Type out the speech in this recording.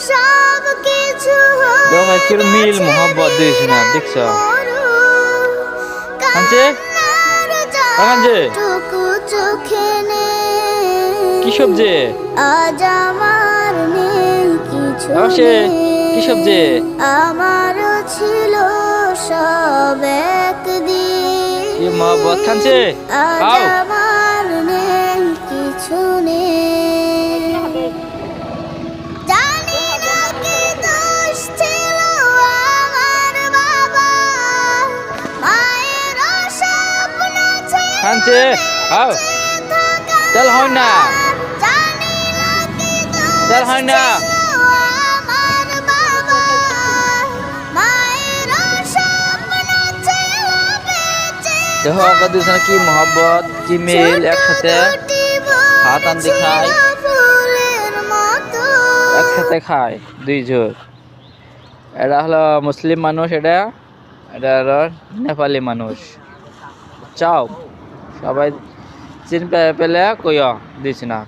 সব কিছু দেখো কি মিল মোহব্বত দিয়েছে না দেখছো কাঞ্চে কাঞ্চে চোখে কি সবজি আজ আমার নেই কিছু কি সবজি আমারও ছিল সব একদিন কি মোহব্বত কাঞ্চে আজ খাও আমার নেই কিছু নেই জানি না কি দোষ ছিল আমার বাবা মায়ের স্বপ্ন ছিল কাঞ্চে খাও তেল হয় না জানি না কি তেল দোষ হয় না আমার বাবা মায়ের স্বপ্ন ছিল বেঁচে দেখো কত কি মোহব্বত কি মিল একসাথে হাত আনতে খায় ফুলের মতো একসাথে খায় দুইজন এটা হলো মুসলিম মানুষ এটা হলো নেপালি মানুষ চাও সবাই চিন পেলে কইয়া দিস না